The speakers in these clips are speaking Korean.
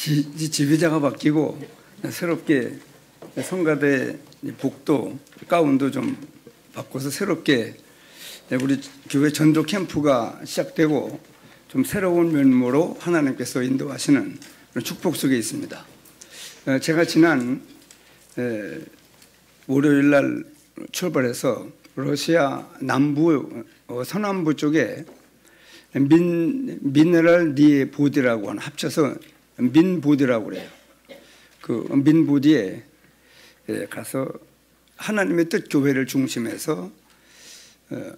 지휘자가 바뀌고 새롭게 성가대 복도 가운도 좀 바꿔서 새롭게 우리 교회 전도 캠프가 시작되고 좀 새로운 면모로 하나님께서 인도하시는 그런 축복 속에 있습니다. 제가 지난 월요일 날 출발해서 러시아 남부 서남부 쪽에 미네랄 니보디라고 하는, 합쳐서 민보디라고 그래요. 그 민보디에 가서 하나님의 뜻 교회를 중심해서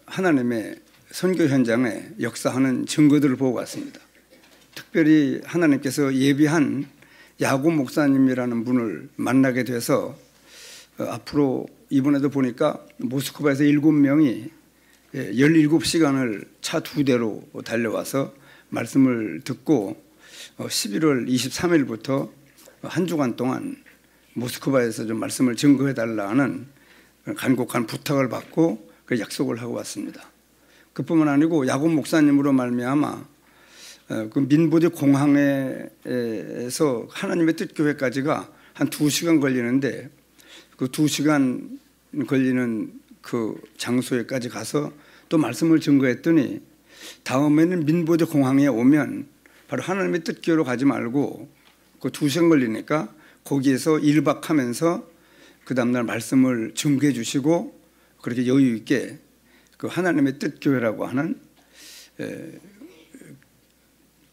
하나님의 선교 현장에 역사하는 증거들을 보고 왔습니다. 특별히 하나님께서 예비한 야곱 목사님이라는 분을 만나게 돼서 앞으로 이번에도 보니까 모스크바에서 7명이 17시간을 차 2대로 달려와서 말씀을 듣고 11월 23일부터 한 주간 동안 모스크바에서 좀 말씀을 증거해달라는 간곡한 부탁을 받고 그 약속을 하고 왔습니다. 그뿐만 아니고 야곱 목사님으로 말미암아 그 민보디 공항에서 하나님의 뜻 교회까지가 한 2시간 걸리는데, 그 2시간 걸리는 그 장소에까지 가서 또 말씀을 증거했더니 다음에는 민보디 공항에 오면 바로 하나님의 뜻 교회로 가지 말고 그 2시간 걸리니까 거기에서 1박 하면서 그 다음날 말씀을 증거해 주시고 그렇게 여유 있게 그 하나님의 뜻 교회라고 하는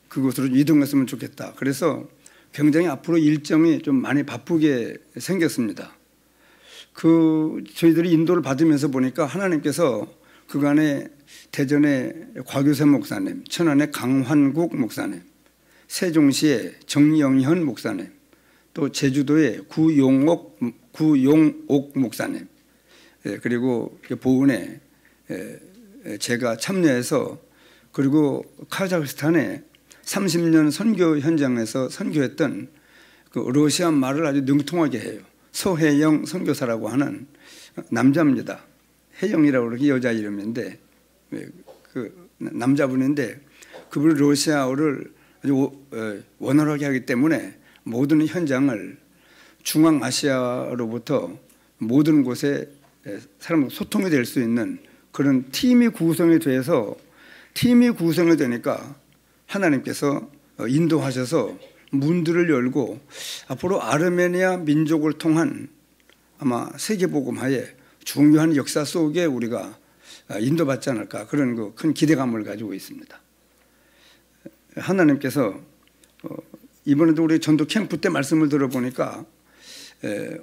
그곳으로 이동했으면 좋겠다. 그래서 굉장히 앞으로 일정이 좀 많이 바쁘게 생겼습니다. 저희들이 인도를 받으면서 보니까 하나님께서 그간에 대전의 곽유세 목사님, 천안의 강환국 목사님, 세종시의 정영현 목사님, 또 제주도의 구용옥 목사님, 그리고 보은에 제가 참여해서, 그리고 카자흐스탄에 30년 선교 현장에서 선교했던 그 러시아 말을 아주 능통하게 해요. 서혜영 선교사라고 하는 남자입니다. 혜영이라고 그러기 여자 이름인데 그 남자분인데 그분이 러시아어를 아주 원활하게 하기 때문에 모든 현장을 중앙아시아로부터 모든 곳에 사람과 소통이 될 수 있는 그런 팀이 구성이 돼서, 팀이 구성이 되니까 하나님께서 인도하셔서 문들을 열고 앞으로 아르메니아 민족을 통한 아마 세계복음화의 중요한 역사 속에 우리가 인도받지 않을까, 그런 큰 기대감을 가지고 있습니다. 하나님께서 이번에도 우리 전도 캠프 때 말씀을 들어보니까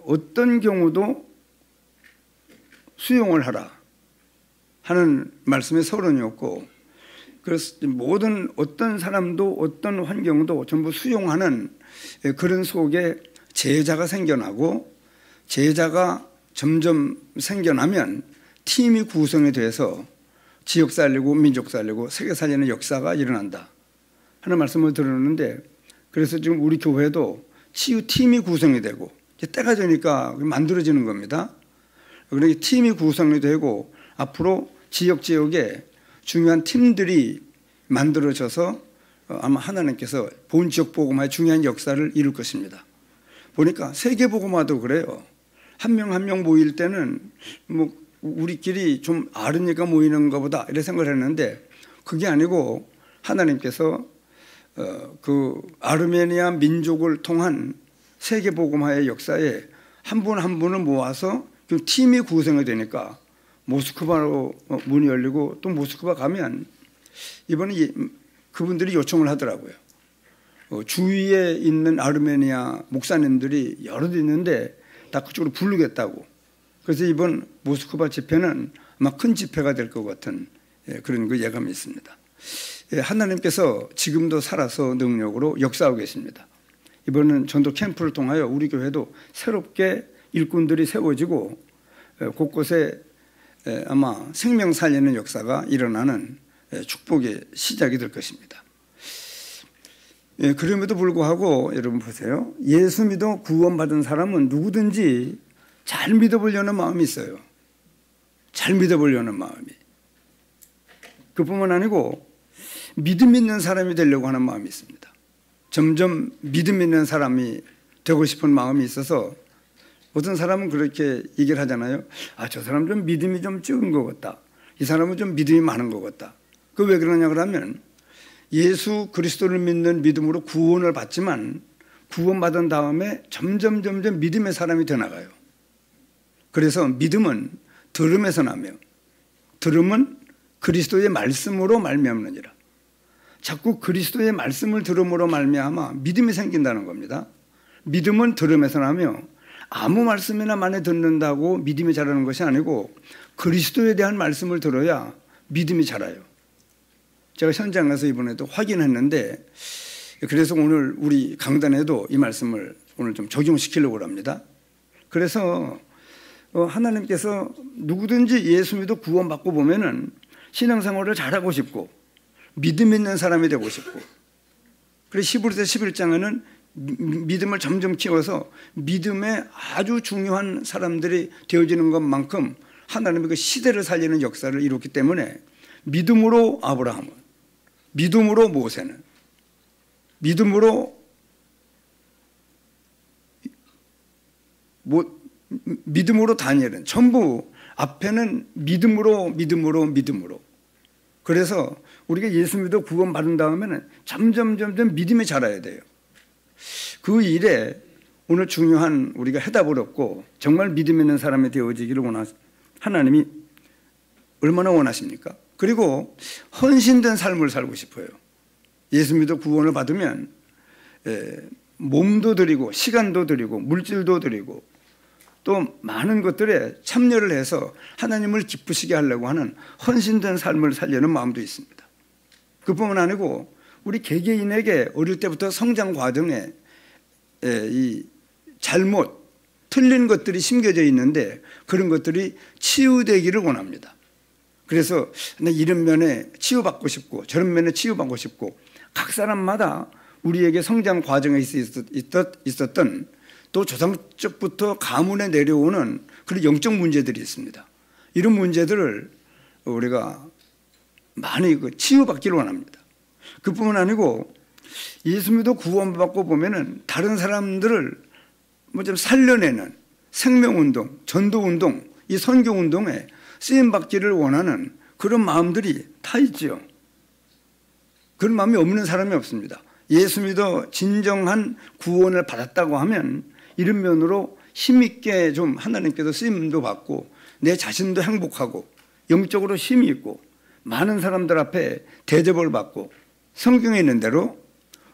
어떤 경우도 수용을 하라 하는 말씀의 서론이었고, 그래서 모든 어떤 사람도 어떤 환경도 전부 수용하는 그런 속에 제자가 생겨나고, 제자가 점점 생겨나면 팀이 구성이 돼서 지역 살리고 민족 살리고 세계 살리는 역사가 일어난다 하는 말씀을 들었는데, 그래서 지금 우리 교회도 치유팀이 구성이 되고 때가 되니까 만들어지는 겁니다. 그러니까 팀이 구성이 되고 앞으로 지역에 중요한 팀들이 만들어져서 아마 하나님께서 본 지역 복음화의 중요한 역사를 이룰 것입니다. 보니까 세계 복음화도 그래요. 한 명 한 명 모일 때는 뭐 우리끼리 좀 아르니까 모이는 것보다 이렇게 생각을 했는데, 그게 아니고 하나님께서 그 아르메니아 민족을 통한 세계 복음화의 역사에 한 분 한 분을 모아서 그 팀이 구성이 되니까 모스크바로 문이 열리고, 또 모스크바 가면 이번에 그분들이 요청을 하더라고요. 주위에 있는 아르메니아 목사님들이 여러 대 있는데 다 그쪽으로 부르겠다고. 그래서 이번 모스크바 집회는 아마 큰 집회가 될 것 같은 그런 그 예감이 있습니다. 하나님께서 지금도 살아서 능력으로 역사하고 계십니다. 이번은 전도 캠프를 통하여 우리 교회도 새롭게 일꾼들이 세워지고 곳곳에 아마 생명 살리는 역사가 일어나는 축복의 시작이 될 것입니다. 그럼에도 불구하고 여러분 보세요. 예수 믿어 구원받은 사람은 누구든지 잘 믿어보려는 마음이 있어요. 잘 믿어보려는 마음이. 그뿐만 아니고 믿음 있는 사람이 되려고 하는 마음이 있습니다. 점점 믿음 있는 사람이 되고 싶은 마음이 있어서 어떤 사람은 그렇게 얘기를 하잖아요. 아, 저 사람 좀 믿음이 좀 적은 것 같다. 이 사람은 좀 믿음이 많은 것 같다. 그 왜 그러냐 그러면 예수 그리스도를 믿는 믿음으로 구원을 받지만 구원받은 다음에 점점 믿음의 사람이 되어나가요. 그래서 믿음은 들음에서 나며 들음은 그리스도의 말씀으로 말미암느니라. 자꾸 그리스도의 말씀을 들음으로 말미암아 믿음이 생긴다는 겁니다. 믿음은 들음에서 나며 아무 말씀이나 많이 듣는다고 믿음이 자라는 것이 아니고 그리스도에 대한 말씀을 들어야 믿음이 자라요. 제가 현장 가서 이번에도 확인했는데 그래서 오늘 우리 강단에도 이 말씀을 오늘 좀 적용시키려고 합니다. 그래서 하나님께서 누구든지 예수 믿어 구원받고 보면은 신앙생활을 잘하고 싶고 믿음 있는 사람이 되고 싶고 그래서 히브리서 11장에는 믿음을 점점 키워서 믿음에 아주 중요한 사람들이 되어지는 것만큼 하나님의 그 시대를 살리는 역사를 이뤘기 때문에 믿음으로 아브라함은, 믿음으로 모세는, 믿음으로 다니엘은 전부 앞에는 믿음으로. 그래서 우리가 예수 믿어 구원받은 다음에는 점점 믿음이 자라야 돼요. 그 일에 오늘 중요한 우리가 해답을 얻고 정말 믿음 있는 사람이 되어지기를 하나님이 얼마나 원하십니까? 그리고 헌신된 삶을 살고 싶어요. 예수 믿어 구원을 받으면 몸도 드리고 시간도 드리고 물질도 드리고 또 많은 것들에 참여를 해서 하나님을 기쁘시게 하려고 하는 헌신된 삶을 살려는 마음도 있습니다. 그뿐만 아니고 우리 개개인에게 어릴 때부터 성장 과정에 이 잘못, 틀린 것들이 심겨져 있는데 그런 것들이 치유되기를 원합니다. 그래서 이런 면에 치유받고 싶고 저런 면에 치유받고 싶고 각 사람마다 우리에게 성장 과정에 있었던 또 조상적부터 가문에 내려오는 그런 영적 문제들이 있습니다. 이런 문제들을 우리가 많이 치유받기를 원합니다. 그뿐만 아니고 예수 믿어 구원받고 보면은 다른 사람들을 좀 살려내는 생명운동, 전도운동, 이 선교운동에 쓰임받기를 원하는 그런 마음들이 다 있죠. 그런 마음이 없는 사람이 없습니다. 예수 믿어 진정한 구원을 받았다고 하면 이런 면으로 힘있게 좀 하나님께서 쓰임도 받고 내 자신도 행복하고 영적으로 힘이 있고 많은 사람들 앞에 대접을 받고 성경에 있는 대로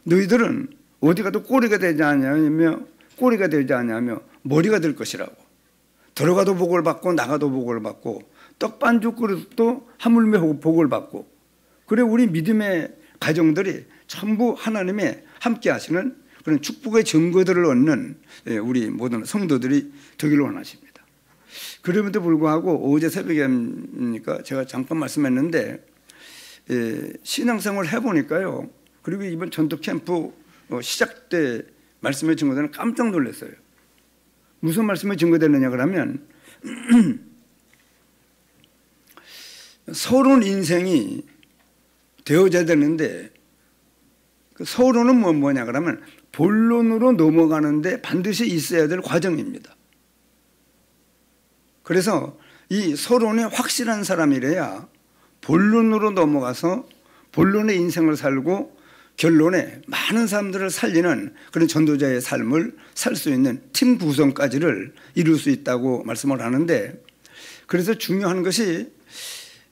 너희들은 어디 가도 꼬리가 되지 않냐며 머리가 될 것이라고. 들어가도 복을 받고 나가도 복을 받고 떡반죽 그릇도 하물며 복을 받고 그래 우리 믿음의 가정들이 전부 하나님의 함께 하시는 그런 축복의 증거들을 얻는 우리 모든 성도들이 되기를 원하십니다. 그럼에도 불구하고 어제 새벽이니까 제가 잠깐 말씀했는데 신앙생활을 해보니까요. 그리고 이번 전도 캠프 시작 때 말씀에 증거되는 깜짝 놀랐어요. 무슨 말씀에 증거되느냐 그러면 서론 인생이 되어져야 되는데 그 서론은 뭐냐 그러면 본론으로 넘어가는데 반드시 있어야 될 과정입니다. 그래서 이 서론이 확실한 사람이래야 본론으로 넘어가서 본론의 인생을 살고 결론에 많은 사람들을 살리는 그런 전도자의 삶을 살 수 있는 팀 구성까지를 이룰 수 있다고 말씀을 하는데 그래서 중요한 것이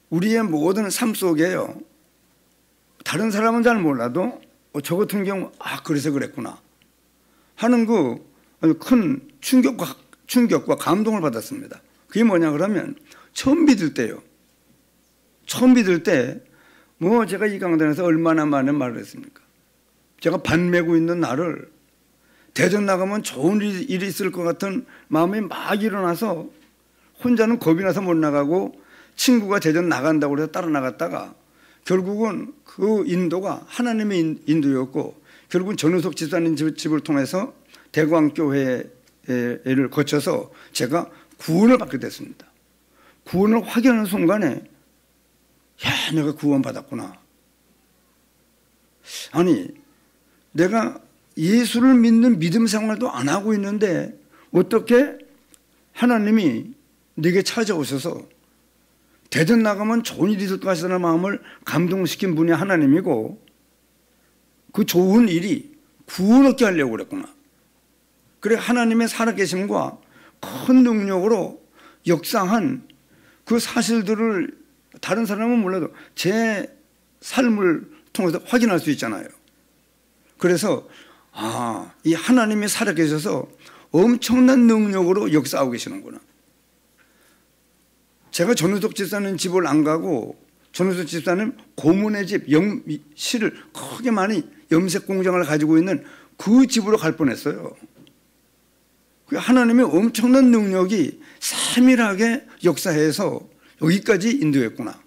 우리의 모든 삶 속에요. 다른 사람은 잘 몰라도 저 같은 경우 그래서 그랬구나 하는 그 큰 충격과 감동을 받았습니다. 그게 뭐냐 그러면 처음 믿을 때요. 처음 믿을 때 제가 이 강단에서 얼마나 많은 말을 했습니까? 제가 반 메고 있는 나를 대전 나가면 좋은 일이 있을 것 같은 마음이 막 일어나서 혼자는 겁이 나서 못 나가고 친구가 대전 나간다고 해서 따라 나갔다가 결국은 그 인도가 하나님의 인도였고 결국은 전우석 집사님 집을 통해서 대광교회를 거쳐서 제가 구원을 받게 됐습니다. 구원을 확인하는 순간에 내가 구원받았구나. 아니 내가 예수를 믿는 믿음 생활도 안 하고 있는데 어떻게 하나님이 내게 찾아오셔서 대전 나가면 좋은 일이 있을 것 같다는 마음을 감동시킨 분이 하나님이고 그 좋은 일이 구원 얻게 하려고 그랬구나. 그래 하나님의 살아계심과 큰 능력으로 역사한 그 사실들을 다른 사람은 몰라도 제 삶을 통해서 확인할 수 있잖아요. 그래서 이 하나님이 살아계셔서 엄청난 능력으로 역사하고 계시는구나. 제가 전우석 집사님 집을 안 가고 전우석 집사님 고문의 집 실을 크게 많이 염색 공장을 가지고 있는 그 집으로 갈 뻔했어요. 하나님의 엄청난 능력이 세밀하게 역사해서 여기까지 인도했구나.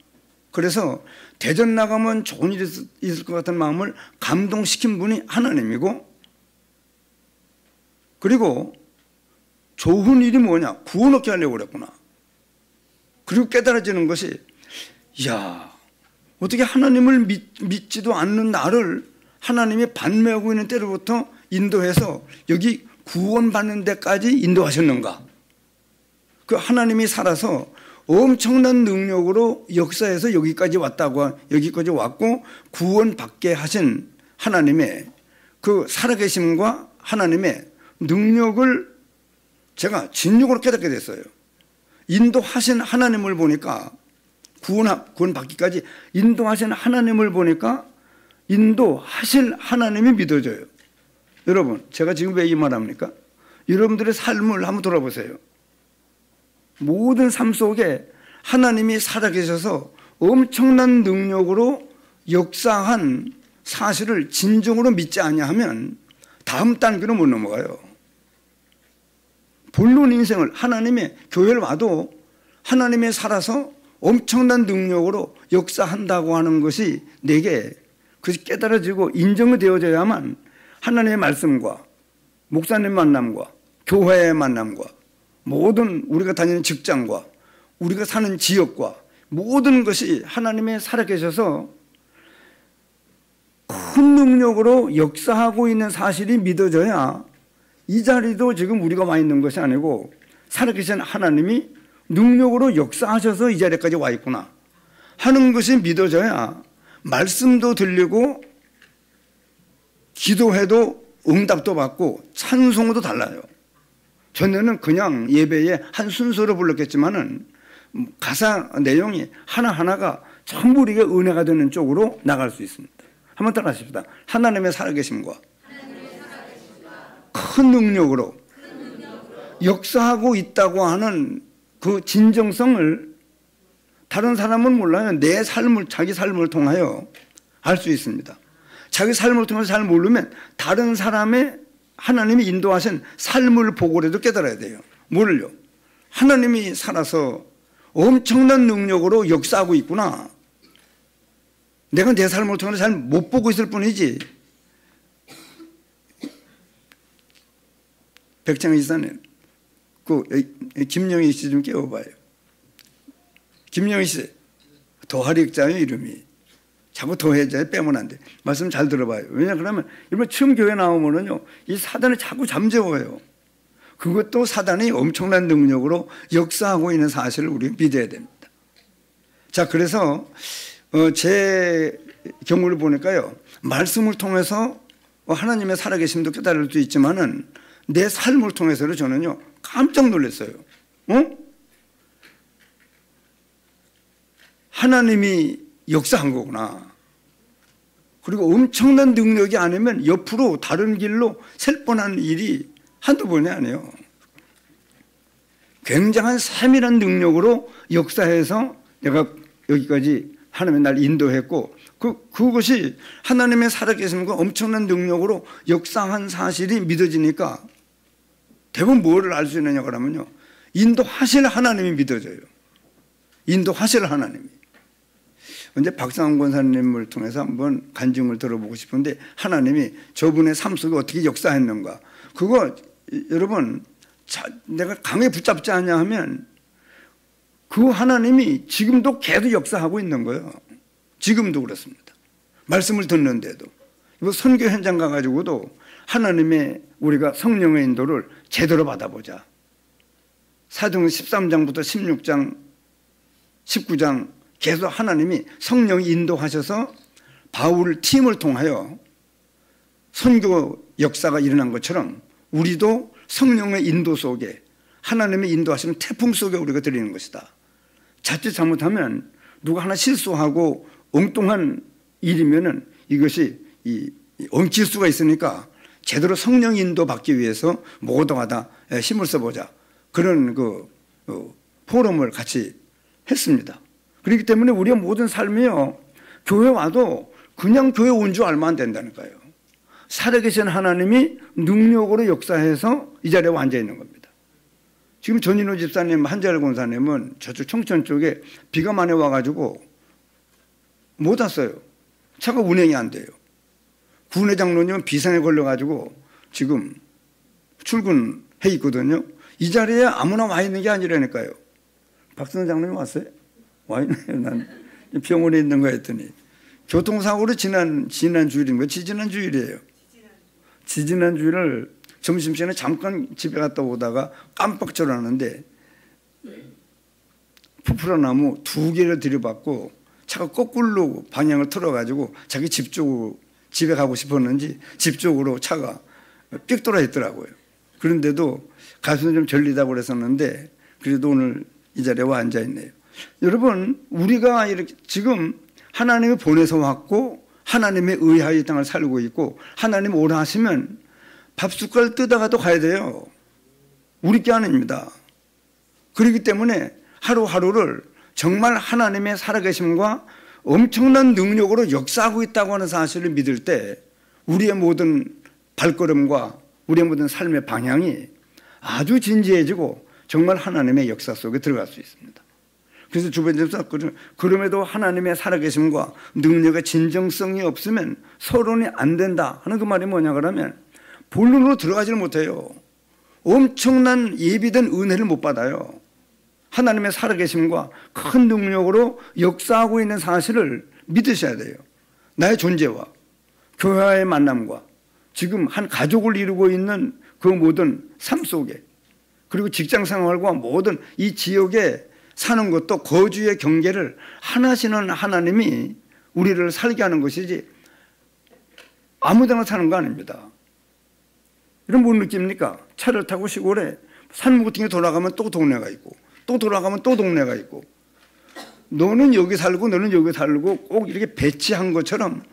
그래서 대전 나가면 좋은 일이 있을 것 같은 마음을 감동시킨 분이 하나님이고, 그리고 좋은 일이 뭐냐? 구원 얻게 하려고 그랬구나. 그리고 깨달아지는 것이, 이야, 어떻게 하나님을 믿지도 않는 나를 하나님이 반매하고 있는 때로부터 인도해서 여기 구원받는 데까지 인도하셨는가? 그 하나님이 살아서 엄청난 능력으로 역사해서 여기까지 왔고 구원받게 하신 하나님의 그 살아계심과 하나님의 능력을 제가 진육으로 깨닫게 됐어요. 인도하신 하나님을 보니까 구원받기까지 인도하신 하나님을 보니까 인도하실 하나님이 믿어져요. 여러분, 제가 지금 왜 이 말합니까? 여러분들의 삶을 한번 돌아보세요. 모든 삶 속에 하나님이 살아계셔서 엄청난 능력으로 역사한 사실을 진정으로 믿지 아니하면 다음 단계로 못 넘어가요. 본론 인생을 하나님의 교회를 와도 하나님이 살아서 엄청난 능력으로 역사한다고 하는 것이 내게 그것이 깨달아지고 인정이 되어져야만 하나님의 말씀과 목사님 만남과 교회의 만남과 모든 우리가 다니는 직장과 우리가 사는 지역과 모든 것이 하나님의 살아계셔서 큰 능력으로 역사하고 있는 사실이 믿어져야 이 자리도 지금 우리가 와 있는 것이 아니고 살아계신 하나님이 능력으로 역사하셔서 이 자리까지 와 있구나 하는 것이 믿어져야 말씀도 들리고 기도해도 응답도 받고 찬송도 달라요. 전에는 그냥 예배에 한 순서로 불렀겠지만은 가사 내용이 하나하나가 전부 우리에게 은혜가 되는 쪽으로 나갈 수 있습니다. 한번 따라 하십시다. 하나님의 살아계심과 큰 능력으로 역사하고 있다고 하는 그 진정성을 다른 사람은 몰라요. 내 삶을, 자기 삶을 통하여 알 수 있습니다. 자기 삶을 통해서 잘 모르면 다른 사람의 하나님이 인도하신 삶을 보고라도 깨달아야 돼요. 뭐를요? 하나님이 살아서 엄청난 능력으로 역사하고 있구나. 내가 내 삶을 통해서 잘 못 보고 있을 뿐이지. 백창희 지사님, 그 김영희 씨 좀 깨워봐요. 김영희 씨, 더하리자요 이름이. 자꾸 더해자에 빼면 안 돼. 말씀 잘 들어봐요. 왜냐 그러면 이번 처음 교회 나오면은요, 이 사단이 자꾸 잠재워요. 그것도 사단이 엄청난 능력으로 역사하고 있는 사실을 우리가 믿어야 됩니다. 자, 그래서 제 경우를 보니까요, 말씀을 통해서 하나님의 살아계심도 깨달을 수 있지만은 내 삶을 통해서는 저는요 깜짝 놀랐어요. 하나님이 역사한 거구나. 그리고 엄청난 능력이 아니면 옆으로 다른 길로 셀 뻔한 일이 한두 번이 아니에요. 굉장한 세밀한 능력으로 역사해서 내가 여기까지 하나님의 날 인도했고 그것이 하나님의 살아계심과 엄청난 능력으로 역사한 사실이 믿어지니까 대부분 뭐를 알 수 있느냐 그러면요, 인도하실 하나님이 믿어져요. 인도하실 하나님이. 언제 박상원 권사님을 통해서 한번 간증을 들어보고 싶은데 하나님이 저분의 삶 속에 어떻게 역사했는가. 그거 여러분 내가 강에 붙잡지 않냐 하면 그 하나님이 지금도 계속 역사하고 있는 거예요. 지금도 그렇습니다. 말씀을 듣는데도 뭐 선교 현장 가가지고도 하나님의 우리가 성령의 인도를 제대로 받아보자. 사도행전 13장부터 16장, 19장 계속 하나님이 성령이 인도하셔서 바울 팀을 통하여 선교 역사가 일어난 것처럼 우리도 성령의 인도 속에 하나님의 인도하시는 태풍 속에 우리가 들리는 것이다. 자칫 잘못하면 누가 하나 실수하고 엉뚱한 일이면은 이것이 엉킬 수가 있으니까 제대로 성령 인도 받기 위해서 모두가 다 힘을 써보자. 그런 포럼을 같이 했습니다. 그렇기 때문에 우리의 모든 삶이요, 교회 와도 그냥 교회 온 줄 알면 안 된다니까요. 살아계신 하나님이 능력으로 역사해서 이 자리에 앉아 있는 겁니다. 지금 전인호 집사님, 한재열 권사님은 저쪽 청천 쪽에 비가 많이 와가지고 못 왔어요. 차가 운행이 안 돼요. 구은혜 장로님은 비상에 걸려가지고 지금 출근해 있거든요. 이 자리에 아무나 와 있는 게 아니라니까요. 박선호 장로님 왔어요? 와 있네요. 난 병원에 있는 거 했더니. 교통사고로 지난 주일인 거예요. 지지난 주일이에요. 지지난 주일을 점심시간에 잠깐 집에 갔다 오다가 깜빡 졸았는데 푸푸라나무 2개를 들이받고 차가 거꾸로 방향을 틀어가지고 자기 집 쪽으로 집에 가고 싶었는지 집 쪽으로 차가 삑 돌아 있더라고요. 그런데도 가슴이 좀 절리다고 그랬었는데 그래도 오늘 이 자리에 와 앉아 있네요. 여러분, 우리가 이렇게 지금 하나님이 보내서 왔고 하나님의 의하의 땅을 살고 있고 하나님 오라 하시면 밥숟갈 뜨다가도 가야 돼요. 우리 게 아닙니다. 그렇기 때문에 하루하루를 정말 하나님의 살아계심과 엄청난 능력으로 역사하고 있다고 하는 사실을 믿을 때 우리의 모든 발걸음과 우리의 모든 삶의 방향이 아주 진지해지고 정말 하나님의 역사 속에 들어갈 수 있습니다. 그래서 주변에서 그럼에도 하나님의 살아계심과 능력의 진정성이 없으면 서론이 안 된다 하는 그 말이 뭐냐 그러면 본론으로 들어가지를 못해요. 엄청난 예비된 은혜를 못 받아요. 하나님의 살아계심과 큰 능력으로 역사하고 있는 사실을 믿으셔야 돼요. 나의 존재와 교회와의 만남과 지금 한 가족을 이루고 있는 그 모든 삶 속에 그리고 직장 생활과 모든 이 지역에 사는 것도 거주의 경계를 하나시는 하나님이 우리를 살게 하는 것이지 아무데나 사는 거 아닙니다. 이런 뭘 느낍니까? 차를 타고 시골에 산무구팅에 돌아가면 또 동네가 있고 또 돌아가면 또 동네가 있고 너는 여기 살고 너는 여기 살고 꼭 이렇게 배치한 것처럼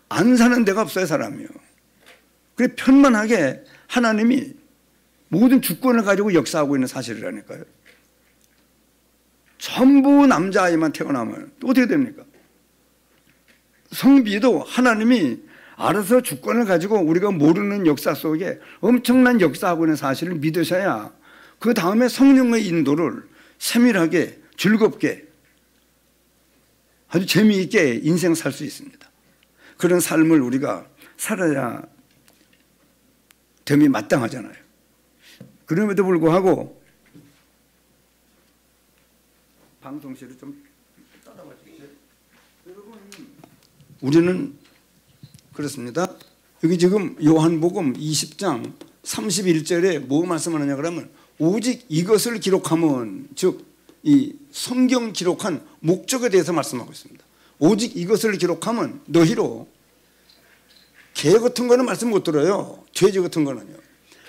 안 사는 데가 없어요, 사람이요. 그래 편만하게 하나님이 모든 주권을 가지고 역사하고 있는 사실이라니까요. 전부 남자아이만 태어나면 또 어떻게 됩니까? 성비도 하나님이 알아서 주권을 가지고 우리가 모르는 역사 속에 엄청난 역사하고 있는 사실을 믿으셔야 그 다음에 성령의 인도를 세밀하게 즐겁게 아주 재미있게 인생 살 수 있습니다. 그런 삶을 우리가 살아야 됨이 마땅하잖아요. 그럼에도 불구하고 방송실을 좀 따라와 주세요. 여러분, 우리는 그렇습니다. 여기 지금 요한복음 20장 31절에 뭐 말씀하느냐 그러면 오직 이것을 기록하면 즉 이 성경 기록한 목적에 대해서 말씀하고 있습니다. 오직 이것을 기록하면 너희로 개 같은 거는 말씀 못 들어요. 돼지 같은 거는요.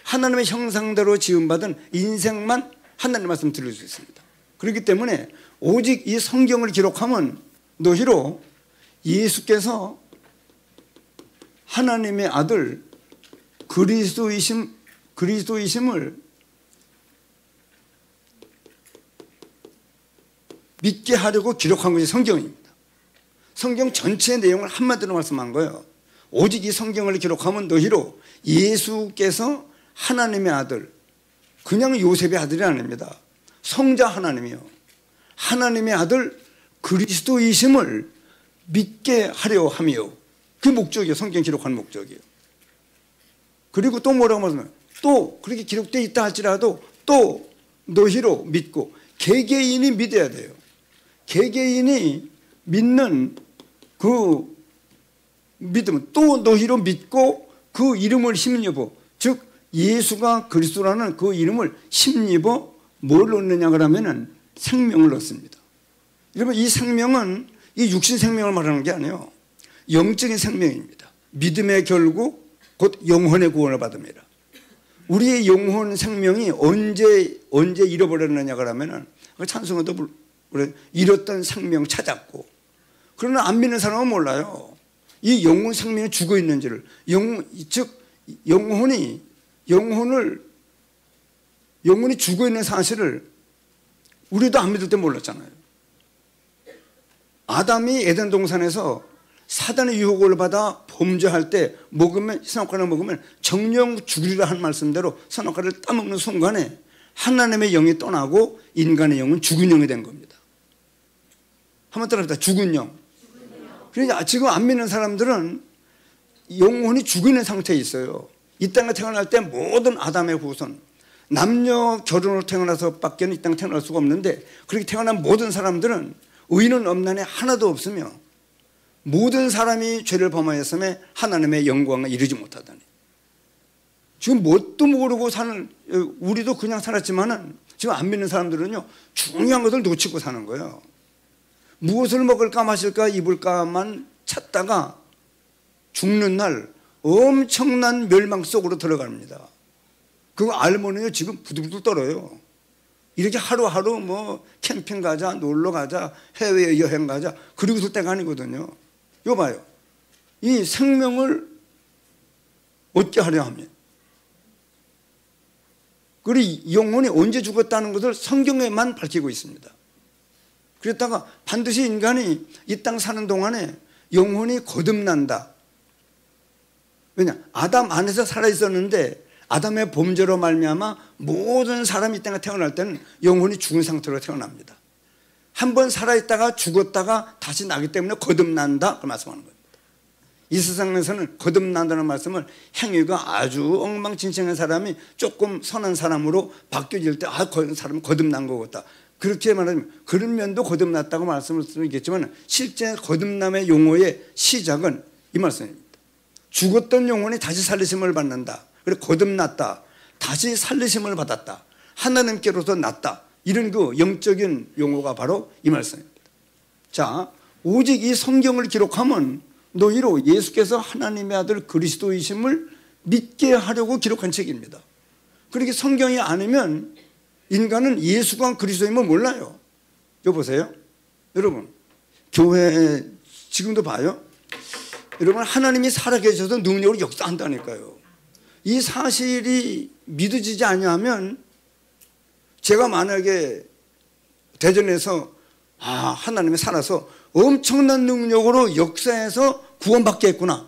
하나님의 형상대로 지음받은 인생만 하나님 말씀 들을 수 있습니다. 그렇기 때문에 오직 이 성경을 기록하면 너희로 예수께서 하나님의 아들 그리스도이심을 믿게 하려고 기록한 것이 성경입니다. 성경 전체의 내용을 한마디로 말씀한 거예요. 오직 이 성경을 기록하면 너희로 예수께서 하나님의 아들, 그냥 요셉의 아들이 아닙니다. 성자 하나님이요. 하나님의 아들 그리스도이심을 믿게 하려 하며 그 목적이에요. 성경 기록한 목적이에요. 그리고 또 뭐라고 말하면 또 그렇게 기록되어 있다 할지라도 또 너희로 믿고 개개인이 믿어야 돼요. 개개인이 믿는 그 믿으면 또 너희로 믿고 그 이름을 힘입어, 즉 예수가 그리스도라는 그 이름을 힘입어 뭘 얻느냐 그러면은 생명을 얻습니다. 여러분, 이 생명은 이 육신 생명을 말하는 게 아니에요. 영적인 생명입니다. 믿음의 결국 곧 영혼의 구원을 받습니다. 우리의 영혼 생명이 언제 잃어버렸느냐 그러면은 찬송에도 잃었던 생명 찾았고, 그러나 안 믿는 사람은 몰라요. 이 영혼 생명이 죽어 있는지를, 즉 영혼이 죽어 있는 사실을 우리도 안 믿을 때 몰랐잖아요. 아담이 에덴 동산에서 사단의 유혹을 받아 범죄할 때 선악과를 먹으면 정령 죽으리라 한 말씀대로 선악과를 따먹는 순간에 하나님의 영이 떠나고 인간의 영은 죽은 영이 된 겁니다. 한번 따라합시다. 죽은 영. 그러니까 지금 안 믿는 사람들은 영혼이 죽어 있는 상태에 있어요. 이 땅에 태어날 때 모든 아담의 후손, 남녀 결혼으로 태어나서 밖에는 이 땅에 태어날 수가 없는데, 그렇게 태어난 모든 사람들은 의인은 없나니 하나도 없으며 모든 사람이 죄를 범하였음에 하나님의 영광을 이루지 못하다니. 지금 뭣도 모르고 사는, 우리도 그냥 살았지만은 지금 안 믿는 사람들은요, 중요한 것을 놓치고 사는 거예요. 무엇을 먹을까 마실까 입을까만 찾다가 죽는 날 엄청난 멸망 속으로 들어갑니다. 그거 알면요 지금 부들부들 떨어요. 이렇게 하루하루 뭐 캠핑 가자, 놀러 가자, 해외 여행 가자, 그리고 있을 때가 아니거든요. 이거 봐요. 이 생명을 얻게 하려 하면, 그리고 영혼이 언제 죽었다는 것을 성경에만 밝히고 있습니다. 그랬다가 반드시 인간이 이 땅 사는 동안에 영혼이 거듭난다. 왜냐? 아담 안에서 살아있었는데 아담의 범죄로 말미암아 모든 사람이 이 땅에 태어날 때는 영혼이 죽은 상태로 태어납니다. 한번 살아있다가 죽었다가 다시 나기 때문에 거듭난다, 그 말씀하는 겁니다. 이 세상에서는 거듭난다는 말씀을 행위가 아주 엉망진창한 사람이 조금 선한 사람으로 바뀌어질 때 그 사람은 거듭난 것 같다, 그렇게 말하면 그런 면도 거듭났다고 말씀을 드리겠지만, 실제 거듭남의 용어의 시작은 이 말씀입니다. 죽었던 영혼이 다시 살리심을 받는다. 그리고 거듭났다. 다시 살리심을 받았다. 하나님께로서 났다. 이런 그 영적인 용어가 바로 이 말씀입니다. 자, 오직 이 성경을 기록하면 너희로 예수께서 하나님의 아들 그리스도이심을 믿게 하려고 기록한 책입니다. 그렇게 성경이 아니면 인간은 예수가 그리스도임을 몰라요. 여보세요? 여러분, 교회 지금도 봐요. 여러분, 하나님이 살아계셔서 능력으로 역사한다니까요. 이 사실이 믿어지지 않으면, 제가 만약에 대전에서 하나님이 살아서 엄청난 능력으로 역사해서 구원받겠구나,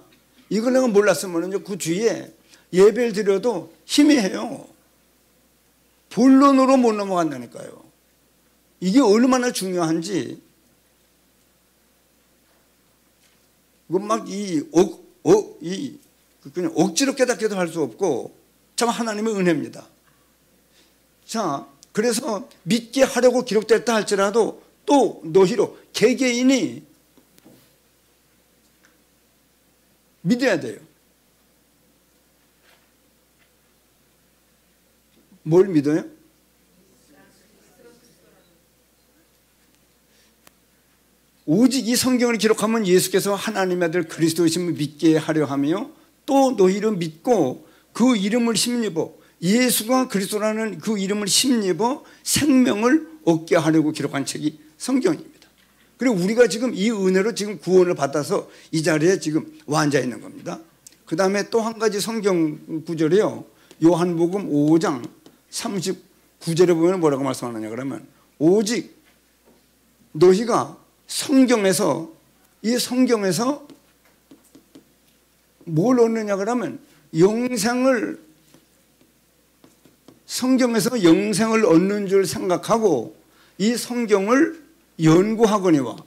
이걸 내가 몰랐으면 그 주위에 예배를 드려도 희미해요. 본론으로 못 넘어간다니까요. 이게 얼마나 중요한지, 이건 막 그냥 억지로 깨닫게도 할 수 없고, 참 하나님의 은혜입니다. 자, 그래서 믿게 하려고 기록됐다 할지라도 또 너희로 개개인이 믿어야 돼요. 뭘 믿어요? 오직 이 성경을 기록하면 예수께서 하나님의 아들 그리스도이심을 믿게 하려 하며 또 너희를 믿고 그 이름을 힘입어, 예수가 그리스도라는 그 이름을 힘입어 생명을 얻게 하려고 기록한 책이 성경입니다. 그리고 우리가 지금 이 은혜로 지금 구원을 받아서 이 자리에 지금 와 앉아 있는 겁니다. 그 다음에 또 한 가지 성경 구절이요, 요한복음 5장 39절에 보면 뭐라고 말씀하느냐 그러면, 오직 너희가 성경에서, 이 성경에서 뭘 얻느냐 그러면 영생을, 성경에서 영생을 얻는 줄 생각하고 이 성경을 연구하거니와,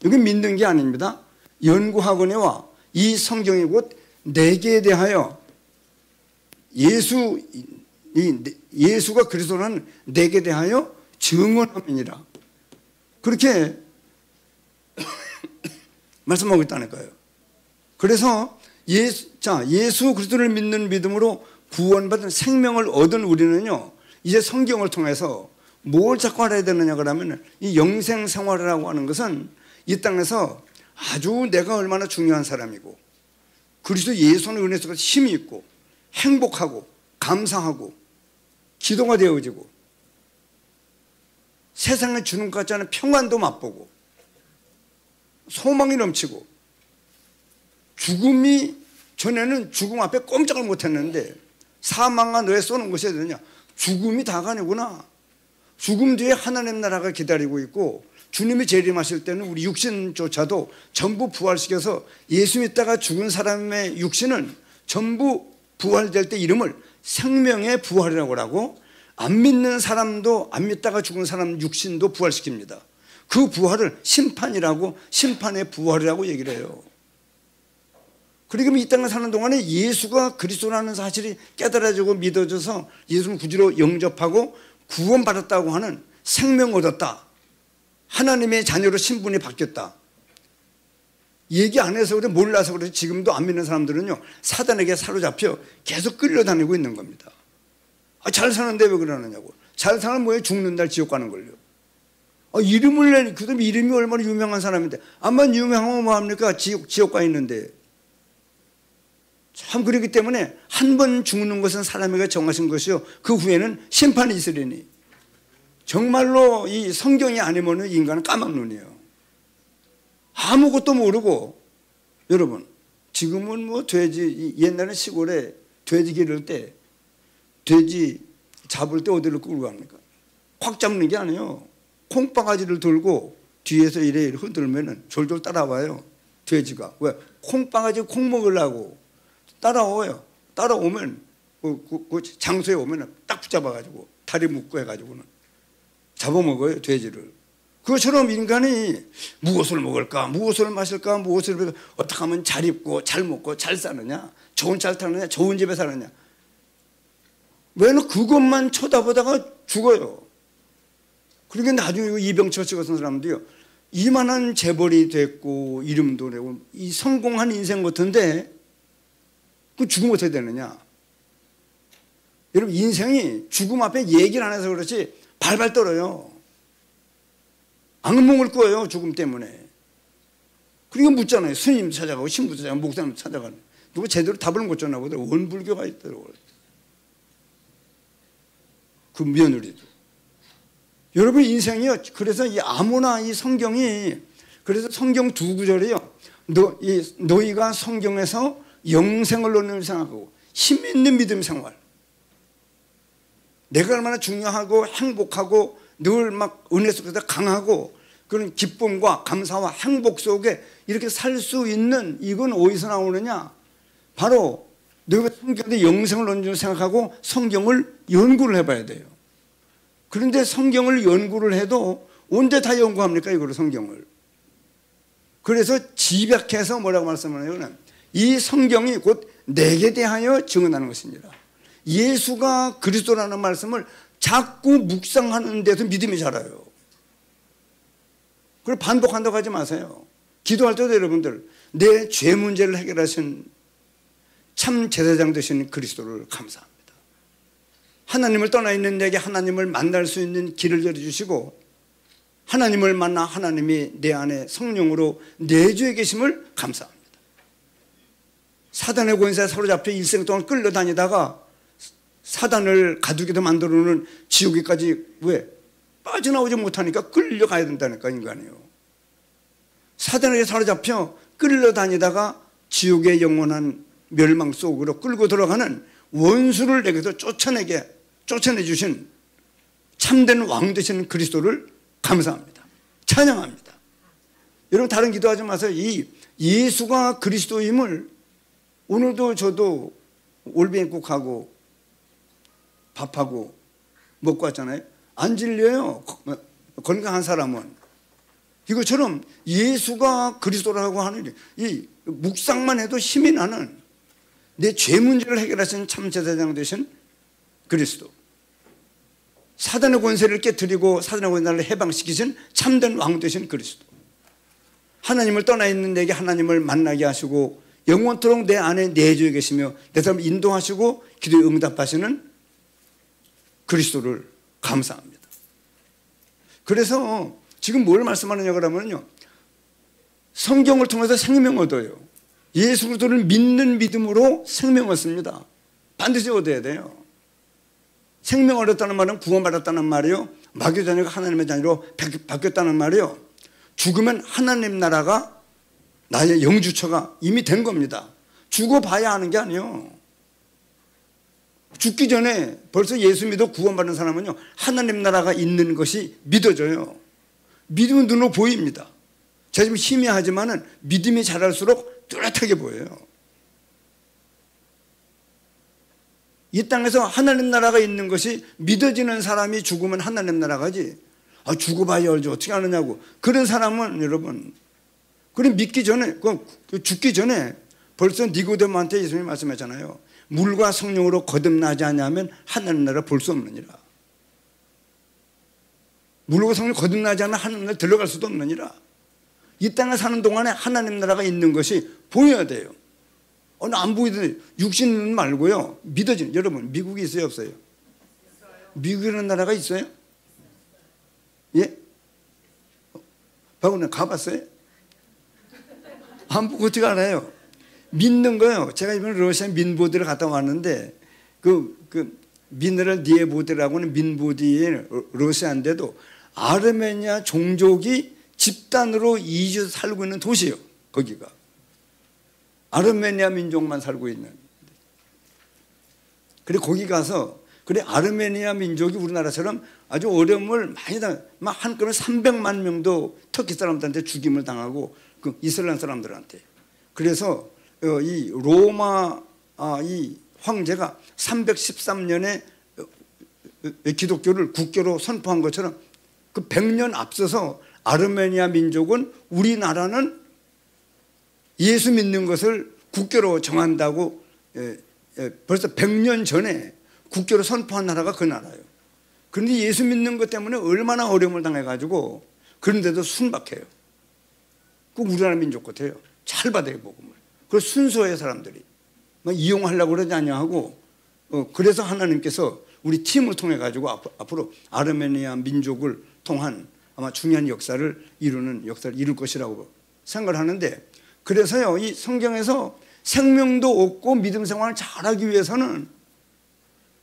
여기 믿는 게 아닙니다. 연구하거니와 이 성경이 곧 내게 대하여 예수가 그리스도는 내게 대하여 증언함이니라, 그렇게 말씀하고 있다니까요. 그래서 예수 그리스도를 믿는 믿음으로 구원받은 생명을 얻은 우리는요, 이제 성경을 통해서 뭘 자꾸 알아야 되느냐 그러면, 이 영생 생활이라고 하는 것은 이 땅에서 아주 내가 얼마나 중요한 사람이고 그리스도 예수의 은혜 속에서 힘이 있고 행복하고 감사하고 기도가 되어지고 세상에 주는 것 같지 않은 평안도 맛보고 소망이 넘치고, 죽음이 전에는 죽음 앞에 꼼짝을 못했는데 사망아 너의 쏘는 것이 되느냐, 죽음이 다가오구나. 죽음 뒤에 하나님 나라가 기다리고 있고, 주님이 재림하실 때는 우리 육신조차도 전부 부활시켜서 예수 믿다가 죽은 사람의 육신은 전부 부활될 때 이름을 생명의 부활이라고 하고, 안 믿는 사람도 안 믿다가 죽은 사람 육신도 부활시킵니다. 그 부활을 심판이라고, 심판의 부활이라고 얘기를 해요. 그러니까 이 땅에 사는 동안에 예수가 그리스도라는 사실이 깨달아지고 믿어져서 예수를 구주로 영접하고 구원받았다고 하는, 생명 얻었다, 하나님의 자녀로 신분이 바뀌었다, 얘기 안 해서 그래, 몰라서 그래 지금도 안 믿는 사람들은요 사단에게 사로잡혀 계속 끌려다니고 있는 겁니다. 잘 사는데 왜 그러느냐고. 잘 사는 뭐에 죽는 날 지옥 가는 걸요. 이름을 내니, 그 다음에 이름이 얼마나 유명한 사람인데, 암만 유명하면 뭐합니까? 지옥 가 있는데. 참, 그렇기 때문에 한 번 죽는 것은 사람에게 정하신 것이요, 그 후에는 심판이 있으리니. 정말로 이 성경이 아니면 인간은 까막눈이에요. 아무것도 모르고. 여러분, 지금은 뭐 돼지, 옛날에 시골에 돼지 기를 때, 돼지 잡을 때 어디를 끌고 갑니까? 확 잡는 게 아니에요. 콩바가지를 들고 뒤에서 이래 흔들면 졸졸 따라와요, 돼지가. 왜? 콩바가지 콩 먹으려고 따라와요. 따라오면 그 장소에 오면 딱 붙잡아가지고 다리 묶고 해가지고는 잡아먹어요, 돼지를. 그것처럼 인간이 무엇을 먹을까, 무엇을 마실까, 무엇을 어떻게 하면 잘 입고 잘 먹고 잘 사느냐, 좋은 차 타느냐, 좋은 집에 사느냐, 왜냐면 그것만 쳐다보다가 죽어요. 그러니까 나중에 이병철 같은 사람도요, 이만한 재벌이 됐고 이름도 내고 이 성공한 인생 같은데 그 죽으면 어떻게 되느냐. 여러분, 인생이 죽음 앞에 얘기를 안 해서 그렇지 발발 떨어요. 악몽을 꿔요, 죽음 때문에. 그러니까 묻잖아요. 스님 찾아가고 신부 찾아가고 목사님 찾아가는. 누가 제대로 답을 못 줬나 보다. 원불교가 있더라고요, 그 며느리도. 여러분, 인생이요, 그래서 이 아무나 이 성경이, 그래서 성경 두 구절이요, 너희가 성경에서 영생을 얻는 생각하고 힘 있는 믿음 생활, 내가 얼마나 중요하고 행복하고 늘 막 은혜 속에서 강하고 그런 기쁨과 감사와 행복 속에 이렇게 살 수 있는, 이건 어디서 나오느냐, 바로 너희가 성경에 영생을 얻는 생각하고 성경을 연구를 해봐야 돼요. 그런데 성경을 연구를 해도 언제 다 연구합니까, 이거를, 성경을. 그래서 집약해서 뭐라고 말씀하냐면, 이 성경이 곧 내게 대하여 증언하는 것입니다. 예수가 그리스도라는 말씀을 자꾸 묵상하는 데서 믿음이 자라요. 그걸 반복한다고 하지 마세요. 기도할 때도 여러분들, 내 죄 문제를 해결하신 참 제사장 되신 그리스도를 감사합니다. 하나님을 떠나 있는 내게 하나님을 만날 수 있는 길을 열어주시고, 하나님을 만나 하나님이 내 안에 성령으로 내주에 계심을 감사합니다. 사단의 권세에 사로잡혀 일생 동안 끌려다니다가 사단을 가두게도 만들어놓은 지옥에까지 왜? 빠져나오지 못하니까 끌려가야 된다니까, 인간이요. 사단에게 사로잡혀 끌려다니다가 지옥의 영원한 멸망 속으로 끌고 들어가는 원수를 내게서 쫓아내 주신 참된 왕 되신 그리스도를 감사합니다. 찬양합니다. 여러분, 다른 기도하지 마세요. 이 예수가 그리스도임을, 오늘도 저도 올뱅국하고 밥하고 먹고 왔잖아요. 안 질려요, 건강한 사람은. 이것처럼 예수가 그리스도라고 하는 이 묵상만 해도 힘이 나는, 내 죄 문제를 해결하신 참 제사장 되신 그리스도, 사단의 권세를 깨뜨리고 사단의 권세를 해방시키신 참된 왕 되신 그리스도, 하나님을 떠나 있는 내게 하나님을 만나게 하시고 영원토록 내 안에 내주에 계시며 내 삶을 인도하시고 기도에 응답하시는 그리스도를 감사합니다. 그래서 지금 뭘 말씀하느냐 그러면요, 성경을 통해서 생명 얻어요. 예수 그리스도를 믿는 믿음으로 생명 얻습니다. 반드시 얻어야 돼요. 생명 얻었다는 말은 구원받았다는 말이요, 마귀 자녀가 하나님의 자녀로 바뀌었다는 말이요, 죽으면 하나님 나라가 나의 영주처가 이미 된 겁니다. 죽어봐야 하는 게 아니에요. 죽기 전에 벌써 예수 믿어 구원받는 사람은요, 하나님 나라가 있는 것이 믿어져요. 믿음은 눈으로 보입니다. 제가 지금 희미하지만은 믿음이 자랄수록 뚜렷하게 보여요. 이 땅에서 하나님 나라가 있는 것이 믿어지는 사람이 죽으면 하나님 나라가지, 죽어봐야 알지 어떻게 하느냐고, 그런 사람은 여러분, 그럼 믿기 전에, 죽기 전에 벌써 니고데모한테 예수님이 말씀하잖아요. 물과 성령으로 거듭나지 않으면 하나님 나라 볼 수 없느니라. 물과 성령으로 거듭나지 않으면 하나님 나라 들어갈 수도 없느니라. 이 땅에 사는 동안에 하나님 나라가 있는 것이 보여야 돼요. 안 보이더니 육신은 말고요, 믿어지는. 여러분, 미국이 있어요 없어요? 미국이라는 나라가 있어요? 예? 박원님 가봤어요? 안 보고 어떻게 알아요? 믿는 거요. 제가 이번에 러시아 민보디를 갔다 왔는데, 그 미네랄 니에보디라고는 민보디의 러시아인데도 아르메니아 종족이 집단으로 이주해서 살고 있는 도시예요. 거기가 아르메니아 민족만 살고 있는. 그래 거기 가서, 그래 아르메니아 민족이 우리나라처럼 아주 어려움을 많이 막 한꺼번에 300만 명도 터키 사람들한테 죽임을 당하고, 그 이슬람 사람들한테. 그래서 이 로마 이 황제가 313년에 기독교를 국교로 선포한 것처럼 그 100년 앞서서 아르메니아 민족은 우리나라는 예수 믿는 것을 국교로 정한다고 벌써 100년 전에 국교로 선포한 나라가 그 나라예요. 그런데 예수 믿는 것 때문에 얼마나 어려움을 당해가지고, 그런데도 순박해요. 그 우리나라 민족 같아요. 잘 받아요 복음을. 그래서 순수해요 사람들이. 막 이용하려고 그러지 않냐고. 그래서 하나님께서 우리 팀을 통해 가지고 앞으로 아르메니아 민족을 통한 아마 중요한 역사를 이룰 것이라고 생각을 하는데, 그래서요 이 성경에서 생명도 얻고 믿음 생활을 잘하기 위해서는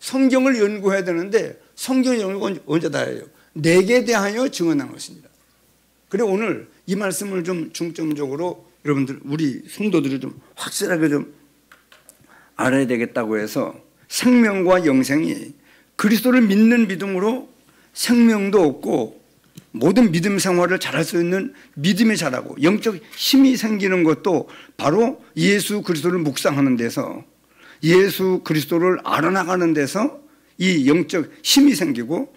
성경을 연구해야 되는데, 성경 연구가 언제 다 해요? 내게 대하여 증언한 것입니다. 그래 오늘 이 말씀을 좀 중점적으로 여러분들, 우리 성도들이 좀 확실하게 좀 알아야 되겠다고 해서, 생명과 영생이 그리스도를 믿는 믿음으로 생명도 얻고 모든 믿음 생활을 잘할 수 있는 믿음이 자라고 영적 힘이 생기는 것도 바로 예수 그리스도를 묵상하는 데서, 예수 그리스도를 알아나가는 데서 이 영적 힘이 생기고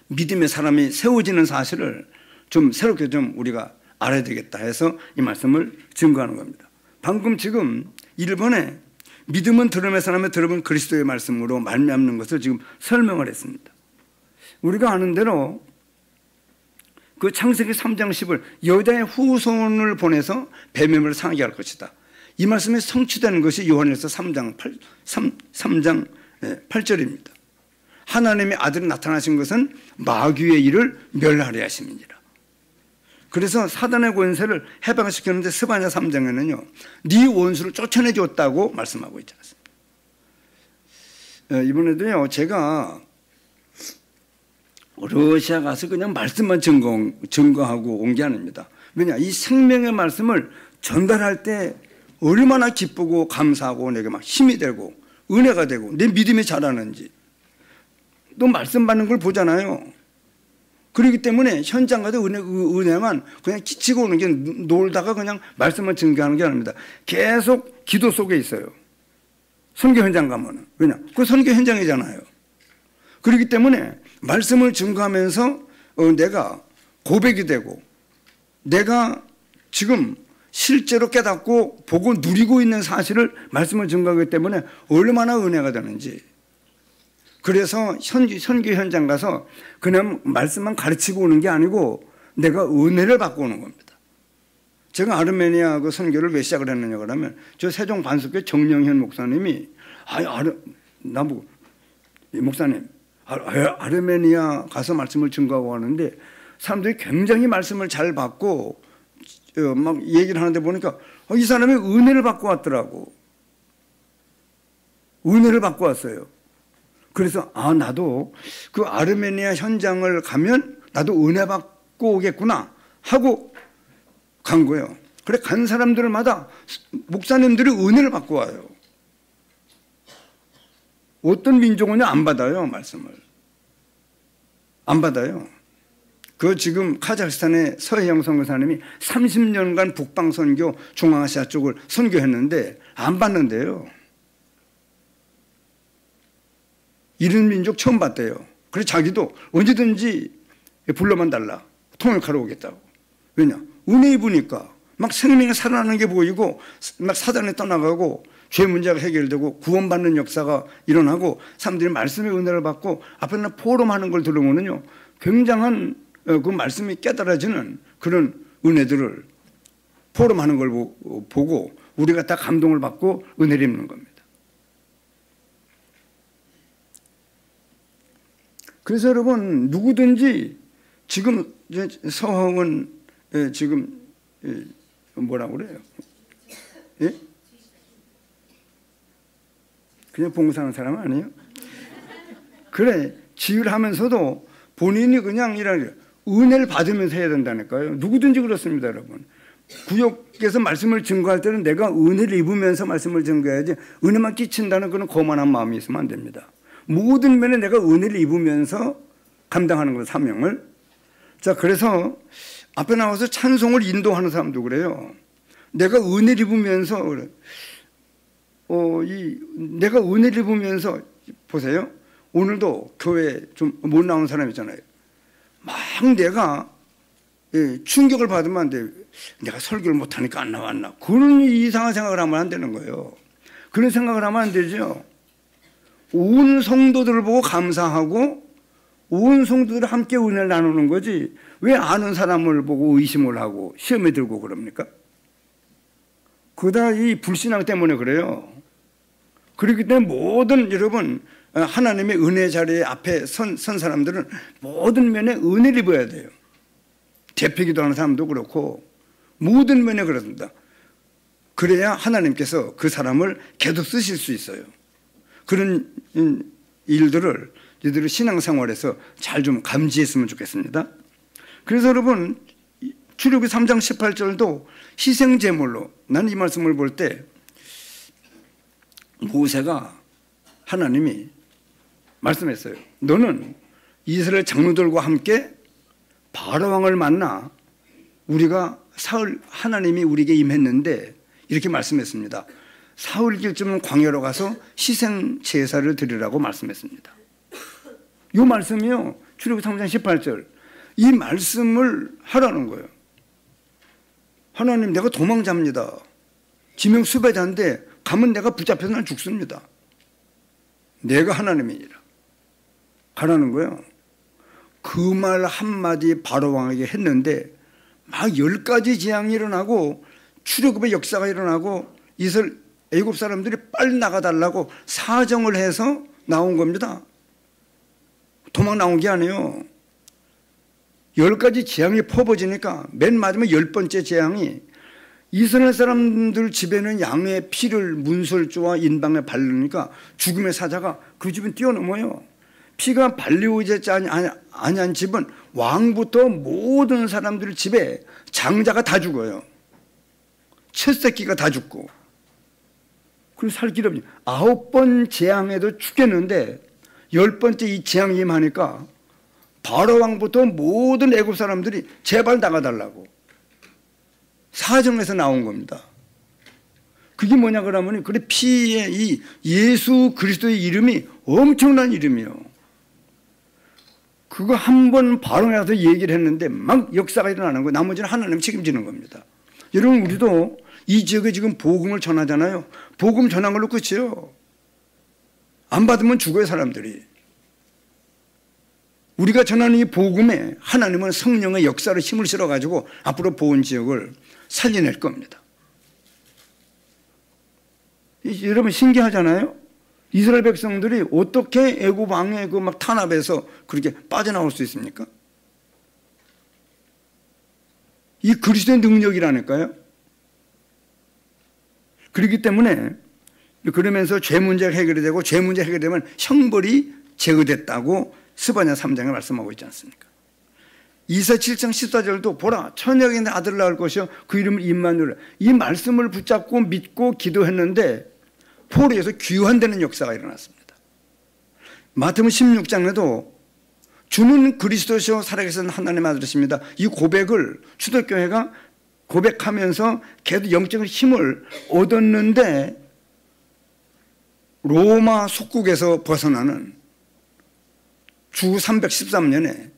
믿음의 사람이 세워지는 사실을 좀 새롭게 좀 우리가 알아야 되겠다 해서 이 말씀을 증거하는 겁니다. 방금 지금 1번에 믿음은 들음의 사람의 들음은 그리스도의 말씀으로 말미암는 것을 지금 설명을 했습니다. 우리가 아는 대로 그 창세기 3장 10을 여자의 후손을 보내서 뱀을 상하게 할 것이다. 이 말씀이 성취되는 것이 요한일서 3장 8절입니다. 하나님의 아들이 나타나신 것은 마귀의 일을 멸하려 하심이니라. 그래서 사단의 권세를 해방시켰는데 스바냐 3장에는요 네 원수를 쫓아내 줬다고 말씀하고 있지 않습니까? 이번에도요 제가 러시아 가서 그냥 말씀만 증거하고 온 게 아닙니다. 왜냐, 이 생명의 말씀을 전달할 때 얼마나 기쁘고 감사하고 내게 막 힘이 되고 은혜가 되고 내 믿음이 자라는지 또 말씀 받는 걸 보잖아요. 그렇기 때문에 현장 가도 은혜만 그냥 끼치고 오는 게, 놀다가 그냥 말씀만 증거하는 게 아닙니다. 계속 기도 속에 있어요. 선교 현장 가면은. 왜냐? 그 선교 현장이잖아요. 그렇기 때문에 말씀을 증거하면서 내가 고백이 되고, 내가 지금 실제로 깨닫고 보고 누리고 있는 사실을 말씀을 증거하기 때문에 얼마나 은혜가 되는지. 그래서 선교 현장 가서 그냥 말씀만 가르치고 오는 게 아니고 내가 은혜를 받고 오는 겁니다. 제가 아르메니아 그 선교를 왜 시작을 했느냐 그러면 저 세종 반석교 정영현 목사님이 나보고 목사님 아르메니아 가서 말씀을 증거하고 하는데 사람들이 굉장히 말씀을 잘 받고 막 얘기를 하는데 보니까 이 사람이 은혜를 받고 왔더라고. 은혜를 받고 왔어요. 그래서 나도 그 아르메니아 현장을 가면 나도 은혜 받고 오겠구나 하고 간 거예요. 그래 간 사람들마다 목사님들이 은혜를 받고 와요. 어떤 민족은요 안 받아요. 말씀을 안 받아요. 그 지금 카자흐스탄의 서혜영 선교사님이 30년간 북방 선교 중앙아시아 쪽을 선교했는데 안 받는데요. 이런 민족 처음 봤대요. 그래서 자기도 언제든지 불러만 달라. 통역하러 오겠다고. 왜냐? 은혜 입으니까 막 생명이 살아나는 게 보이고 막 사단에 떠나가고 죄 문제가 해결되고 구원받는 역사가 일어나고 사람들이 말씀의 은혜를 받고 앞에는 포럼하는 걸 들으면요 굉장한 그 말씀이 깨달아지는 그런 은혜들을 포럼하는 걸 보고 우리가 다 감동을 받고 은혜를 입는 겁니다. 그래서 여러분 누구든지 지금 서흥은 지금 뭐라고 그래요? 예? 그냥 봉사하는 사람 아니에요? 그래 지휘를 하면서도 본인이 그냥 이런 은혜를 받으면서 해야 된다니까요. 누구든지 그렇습니다, 여러분. 구역에서 말씀을 증거할 때는 내가 은혜를 입으면서 말씀을 증거해야지 은혜만 끼친다는 그런 거만한 마음이 있으면 안 됩니다. 모든 면에 내가 은혜를 입으면서 감당하는 것, 사명을. 자, 그래서 앞에 나와서 찬송을 인도하는 사람도 그래요. 내가 은혜를 입으면서 그래. 내가 은혜를 입으면서 보세요. 오늘도 교회 좀 못 나오는 사람 있잖아요. 막 내가 충격을 받으면 안 돼. 내가 설교를 못하니까 안 나왔나. 그런 이상한 생각을 하면 안 되는 거예요. 그런 생각을 하면 안 되죠. 온 성도들을 보고 감사하고 온 성도들이 함께 은혜를 나누는 거지 왜 아는 사람을 보고 의심을 하고 시험에 들고 그럽니까? 그다 이 불신앙 때문에 그래요. 그렇기 때문에 모든 여러분 하나님의 은혜 자리에 앞에 선 사람들은 모든 면에 은혜를 입어야 돼요. 대표기도 하는 사람도 그렇고 모든 면에 그렇습니다. 그래야 하나님께서 그 사람을 계속 쓰실 수 있어요. 그런 일들을 이들의 신앙생활에서 잘 좀 감지했으면 좋겠습니다. 그래서 여러분 출애굽기 3장 18절도 희생제물로 나는 이 말씀을 볼 때 모세가 하나님이 말씀했어요. 너는 이스라엘 장로들과 함께 바로왕을 만나 우리가 사흘 하나님이 우리에게 임했는데 이렇게 말씀했습니다. 사흘길쯤은 광야로 가서 희생 제사를 드리라고 말씀했습니다. 이 말씀이요. 출애굽기 3장 18절. 이 말씀을 하라는 거예요. 하나님 내가 도망자입니다. 지명 수배자인데 가면 내가 붙잡혀서 난 죽습니다. 내가 하나님이니라. 가라는 거예요. 그 말 한마디 바로왕에게 했는데 막 10가지 재앙이 일어나고 출애굽의 역사가 일어나고 애굽 사람들이 빨리 나가달라고 사정을 해서 나온 겁니다. 도망 나온 게 아니에요. 10가지 재앙이 퍼부어지니까 맨 마지막 10번째 재앙이 이스라엘 사람들 집에는 양의 피를 문설주와 인방에 바르니까 죽음의 사자가 그 집은 뛰어넘어요. 피가 발리오지 아니한 집은 왕부터 모든 사람들 집에 장자가 다 죽어요. 첫 새끼가 다 죽고. 그리고 살 길이 없니. 9번 재앙에도 죽겠는데 10번째 이 재앙이 임하니까 바로 왕부터 모든 애굽 사람들이 제발 나가달라고 사정에서 나온 겁니다. 그게 뭐냐 그러면 그래 피의 이 예수 그리스도의 이름이 엄청난 이름이에요. 그거 한 번 바로 나가서 얘기를 했는데 막 역사가 일어나는 거예요. 나머지는 하나님 책임지는 겁니다. 여러분 우리도 이 지역에 지금 복음을 전하잖아요. 복음 전한 걸로 끝이에요. 안 받으면 죽어요 사람들이. 우리가 전하는 이 복음에 하나님은 성령의 역사로 힘을 실어가지고 앞으로 보온 지역을 살려낼 겁니다. 여러분 신기하잖아요. 이스라엘 백성들이 어떻게 애굽 왕의 그 막 탄압에서 그렇게 빠져나올 수 있습니까? 이 그리스도의 능력이라니까요. 그렇기 때문에 그러면서 죄 문제가 해결이 되고 죄 문제가 해결되면 형벌이 제거됐다고 스바냐 3장에 말씀하고 있지 않습니까? 이사 7장 14절도 보라 처녀에게 아들을 낳을 것이요 그 이름을 임마누엘. 이 말씀을 붙잡고 믿고 기도했는데 포로에서 귀환되는 역사가 일어났습니다. 마태복음 16장에도 주는 그리스도시요 살아계신 하나님의 아들이십니다. 이 고백을 초대교회가 고백하면서 계속 영적인 힘을 얻었는데 로마 속국에서 벗어나는 주 313년에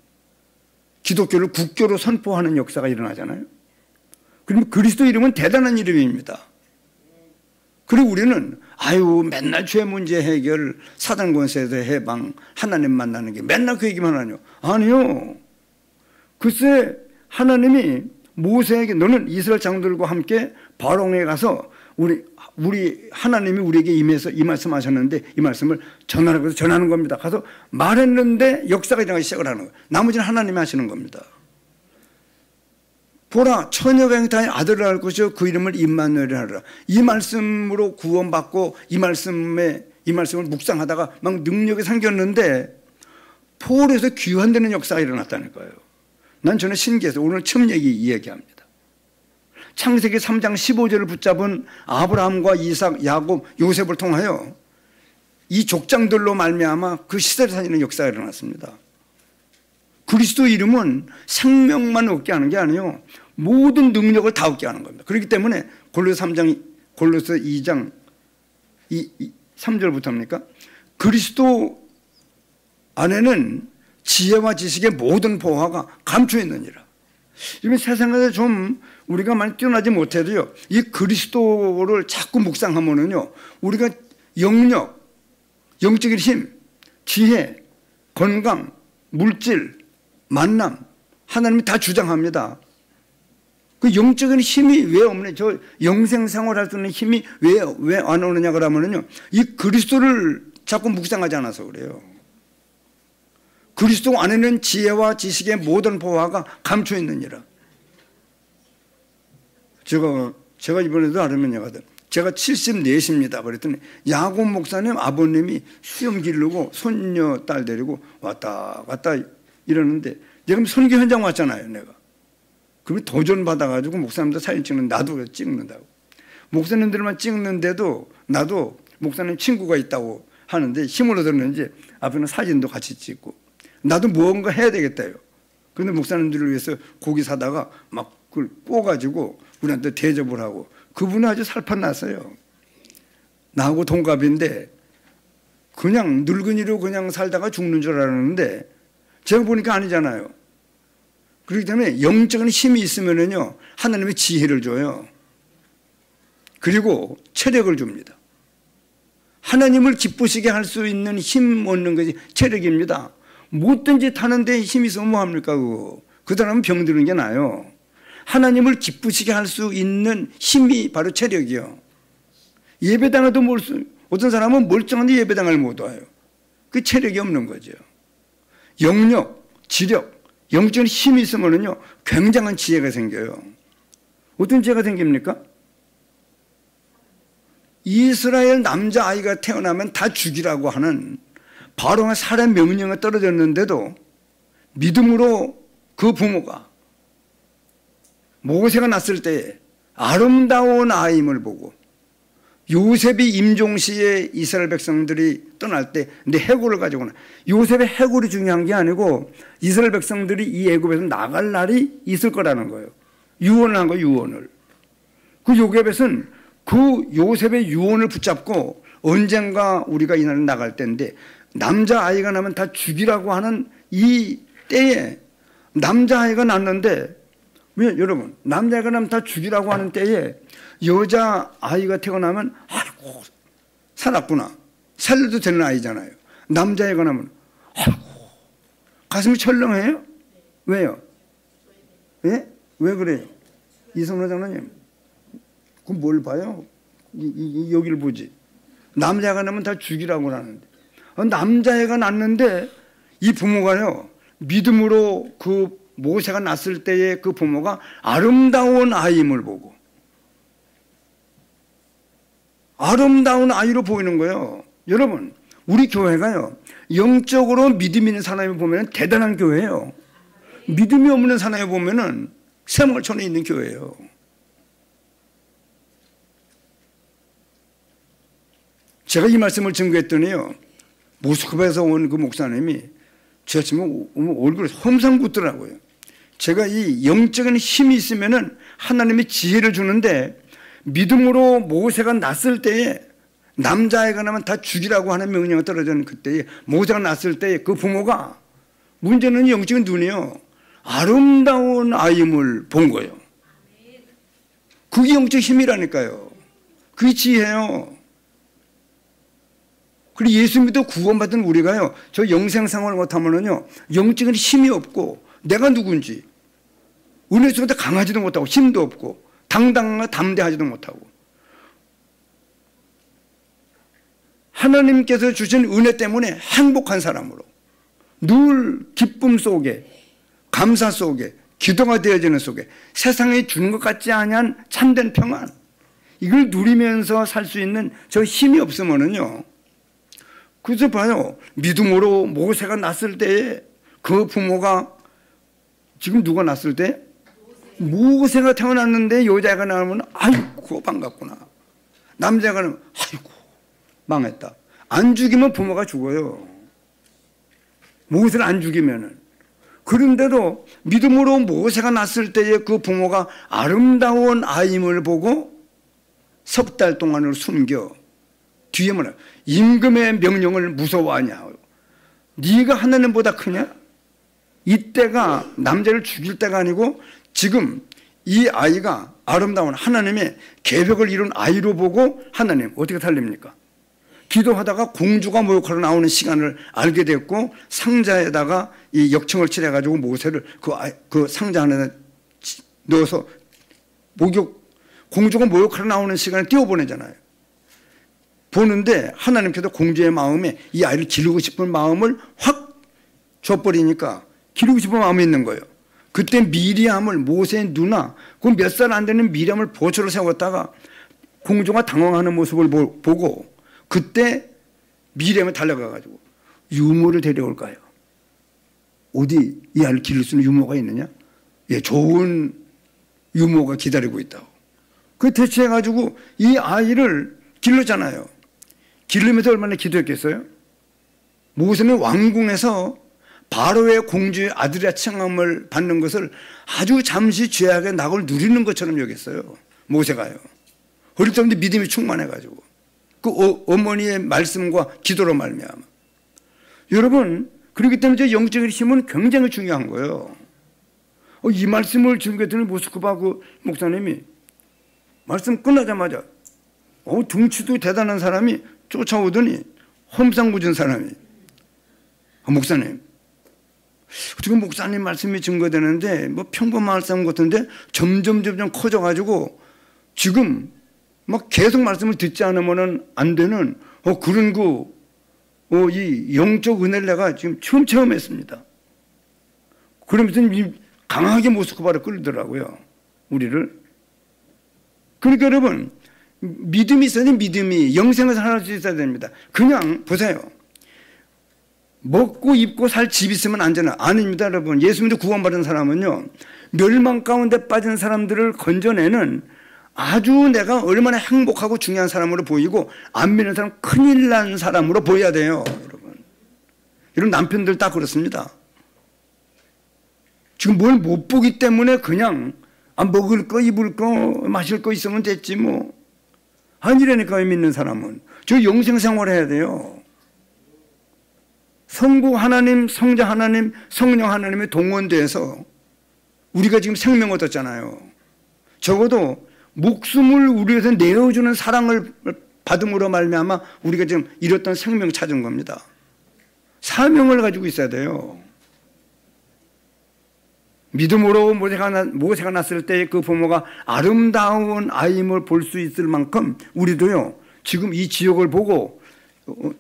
기독교를 국교로 선포하는 역사가 일어나잖아요. 그러면 그리스도 이름은 대단한 이름입니다. 그리고 우리는 맨날 죄 문제 해결, 사단 권세에서 해방, 하나님 만나는 게 맨날 그 얘기만 하냐. 아니요. 글쎄 하나님이 모세에게 너는 이스라엘 장들과 함께 바로에 가서 우리 하나님이 우리에게 임해서 이 말씀하셨는데 이 말씀을 전하라고 해서 전하는 겁니다. 가서 말했는데 역사가 일어나기 시작을 하는 거예요. 나머지는 하나님이 하시는 겁니다. 보라 처녀가 잉타의 아들을 낳을 것이요 그 이름을 임마누엘이라 하라. 이 말씀으로 구원받고 이 말씀을 묵상하다가 막 능력이 생겼는데 포로에서 귀환되는 역사가 일어났다니까요. 난 저는 신기해서 오늘 처음 이야기합니다. 창세기 3장 15절을 붙잡은 아브라함과 이삭, 야곱, 요셉을 통하여 이 족장들로 말미암아 그 시대를 살리는 역사가 일어났습니다. 그리스도 이름은 생명만 얻게 하는 게 아니에요. 모든 능력을 다 얻게 하는 겁니다. 그렇기 때문에 골로새 2장 3절부터입니까? 그리스도 안에는 지혜와 지식의 모든 보화가 감추어 있느니라. 지금 세상에서 좀 우리가 많이 뛰어나지 못해도요, 이 그리스도를 자꾸 묵상하면은요, 우리가 영적, 영적인 힘, 지혜, 건강, 물질, 만남, 하나님이 다 주장합니다. 그 영적인 힘이 왜 없냐? 저 영생 생활할 수 있는 힘이 왜 안 오느냐 그러면은요, 이 그리스도를 자꾸 묵상하지 않아서 그래요. 그리스도 안에는 지혜와 지식의 모든 보화가 감춰 있느니라. 제가 이번에도 하려면 제가 74입니다. 그랬더니 야곱 목사님 아버님이 수염 기르고 손녀 딸 데리고 왔다 갔다 이러는데 내가 선교 현장 왔잖아요. 내가. 그러면 도전 받아가지고 목사님들 사진 찍는 나도 찍는다고. 목사님들만 찍는데도 나도 목사님 친구가 있다고 하는데 힘을 얻었는지 앞에는 사진도 같이 찍고 나도 무언가 해야 되겠다요. 그런데 목사님들을 위해서 고기 사다가 막 그걸 구워가지고 우리한테 대접을 하고 그분은 아주 살판났어요. 나하고 동갑인데 그냥 늙은이로 그냥 살다가 죽는 줄 알았는데 제가 보니까 아니잖아요. 그렇기 때문에 영적인 힘이 있으면은요, 하나님의 지혜를 줘요. 그리고 체력을 줍니다. 하나님을 기쁘시게 할 수 있는 힘 얻는 것이 체력입니다. 뭐든지 타는데 힘이 있으면 뭐합니까? 그 사람은 병드는 게 나아요. 하나님을 기쁘시게 할 수 있는 힘이 바로 체력이요. 예배당에도 어떤 사람은 멀쩡한데 예배당을 못 와요. 그 체력이 없는 거죠. 영력, 지력, 영적인 힘이 있으면요 굉장한 지혜가 생겨요. 어떤 지혜가 생깁니까? 이스라엘 남자아이가 태어나면 다 죽이라고 하는 바로가 살해 명령에 떨어졌는데도 믿음으로 그 부모가 모세가 났을 때에 아름다운 아임을 보고 요셉이 임종시에 이스라엘 백성들이 떠날 때 내 해골을 가지고 나. 요셉의 해골이 중요한 게 아니고 이스라엘 백성들이 이 애굽에서 나갈 날이 있을 거라는 거예요. 유언을 한 거예요. 유언을. 그 요셉은 그 요셉의 유언을 붙잡고 언젠가 우리가 이 나라를 나갈 때인데 남자아이가 나면 다 죽이라고 하는 이 때에 남자아이가 낳는데 왜 여러분 남자아이가 나면 다 죽이라고 하는 때에 여자아이가 태어나면 아이고 살았구나 살려도 되는 아이잖아요. 남자아이가 나면 아이고 가슴이 철렁해요? 왜요? 예? 왜 그래요? 이성로 장로님, 그 뭘 봐요? 여기를 보지. 남자가 낳으면 다 죽이라고 하는데, 남자애가 낳는데 이 부모가요, 믿음으로 그 모세가 낳았을 때의 그 부모가 아름다운 아이임을 보고 아름다운 아이로 보이는 거예요. 여러분, 우리 교회가요, 영적으로 믿음 있는 사람이 보면 대단한 교회예요. 믿음이 없는 사람이 보면은 새물촌에 있는 교회예요. 제가 이 말씀을 증거했더니요, 모스크바에서 온 그 목사님이 제가 지금 얼굴에 험상 붙더라고요. 제가 이 영적인 힘이 있으면은 하나님이 지혜를 주는데, 믿음으로 모세가 낳았을 때에 남자애가 나면 다 죽이라고 하는 명령이 떨어지는 그때에 모세가 낳았을 때에 그 부모가, 문제는 영적인 눈이요, 아름다운 아임을 본 거예요. 그게 영적 힘이라니까요. 그게 지혜예요. 그리고 예수 믿어 구원받은 우리가요, 저 영생생활을 못하면은요, 영적인 힘이 없고 내가 누군지 은혜 속에 강하지도 못하고 힘도 없고 당당하고 담대하지도 못하고, 하나님께서 주신 은혜 때문에 행복한 사람으로 늘 기쁨 속에 감사 속에 기도가 되어지는 속에 세상에 주는 것 같지 아니한 참된 평안, 이걸 누리면서 살 수 있는 저 힘이 없으면은요, 그래서 봐요, 믿음으로 모세가 낳았을 때에 그 부모가, 지금 누가 낳았을 때? 모세가 태어났는데 여자가 나오면 아이고 반갑구나, 남자가 나오면 아이고 망했다. 안 죽이면 부모가 죽어요. 모세를 안 죽이면은. 그런데도 믿음으로 모세가 낳았을 때에 그 부모가 아름다운 아임을 보고 석 달 동안을 숨겨. 뒤에 뭐냐, 임금의 명령을 무서워하냐, 네가 하나님보다 크냐? 이때가 남자를 죽일 때가 아니고 지금 이 아이가 아름다운 하나님의 계획을 이룬 아이로 보고 하나님 어떻게 살립니까? 기도하다가 공주가 모욕하러 나오는 시간을 알게 됐고, 상자에다가 이 역청을 칠해가지고 모세를 그 상자 안에 넣어서 공주가 모욕하러 나오는 시간을 띄워보내잖아요. 보는데 하나님께서 공주의 마음에 이 아이를 기르고 싶은 마음을 확 줘버리니까 기르고 싶은 마음이 있는 거예요. 그때 미리암을, 모세의 누나, 그 몇 살 안 되는 미리암을 보초로 세웠다가 공주가 당황하는 모습을 보고, 그때 미리암이 달려가가지고 유모를 데려올까요? 어디 이 아이를 기를 수 있는 유모가 있느냐? 예, 좋은 유모가 기다리고 있다고. 그 대체해가지고 이 아이를 길렀잖아요. 기르면서 얼마나 기도했겠어요? 모세는 왕궁에서 바로의 공주의 아들이라 칭함을 받는 것을 아주 잠시 죄악의 낙을 누리는 것처럼 여겼어요. 모세가요. 어릴 때부터 믿음이 충만해가지고 그 어머니의 말씀과 기도로 말미암아. 여러분, 그렇기 때문에 저 영적인 힘은 굉장히 중요한 거예요. 이 말씀을 증거했더니 모스크바 그 목사님이 말씀 끝나자마자 등치도 대단한 사람이 쫓아오더니 험상궂은 사람이, 목사님, 지금 목사님 말씀이 증거되는데 뭐 평범한 사람 같은데 점점 커져가지고 지금 막 계속 말씀을 듣지 않으면 안 되는 그런 이 영적 은혜를 내가 지금 처음 체험했습니다. 그러면서 강하게 모스크바를 끌더라고요, 우리를. 그러니까 여러분, 믿음이 있어야 돼. 믿음이 영생을 살 수 있어야 됩니다. 그냥 보세요, 먹고 입고 살 집 있으면 안전해. 아닙니다, 여러분. 예수 믿어 구원받은 사람은요, 멸망 가운데 빠진 사람들을 건져내는 아주 내가 얼마나 행복하고 중요한 사람으로 보이고, 안 믿는 사람 큰일 난 사람으로 보여야 돼요, 여러분. 이런 남편들 다 그렇습니다. 지금 뭘 못 보기 때문에 그냥 먹을 거 입을 거 마실 거 있으면 됐지 뭐. 아니라니까요. 믿는 사람은 저 영생 생활을 해야 돼요. 성부 하나님, 성자 하나님, 성령 하나님의 동원돼서 우리가 지금 생명 얻었잖아요. 적어도 목숨을 우리 위해서 내어주는 사랑을 받음으로 말미암아 우리가 지금 잃었던 생명 찾은 겁니다. 사명을 가지고 있어야 돼요. 믿음으로 모세가 났을 때 그 부모가 아름다운 아임을 볼 수 있을 만큼 우리도요, 지금 이 지역을 보고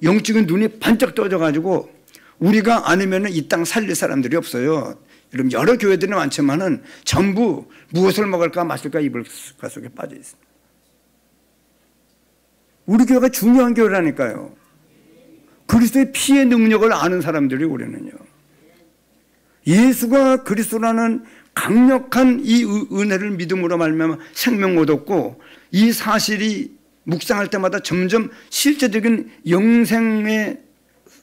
영적인 눈이 반짝 떠져가지고 우리가 아니면 이 땅 살릴 사람들이 없어요. 여러분, 여러 교회들이 많지만은 전부 무엇을 먹을까 마실까 입을 속에 빠져 있습니다. 우리 교회가 중요한 교회라니까요. 그리스도의 피의 능력을 아는 사람들이 우리는요. 예수가 그리스도라는 강력한 이 은혜를 믿음으로 말미암아 생명 얻었고, 이 사실이 묵상할 때마다 점점 실제적인 영생의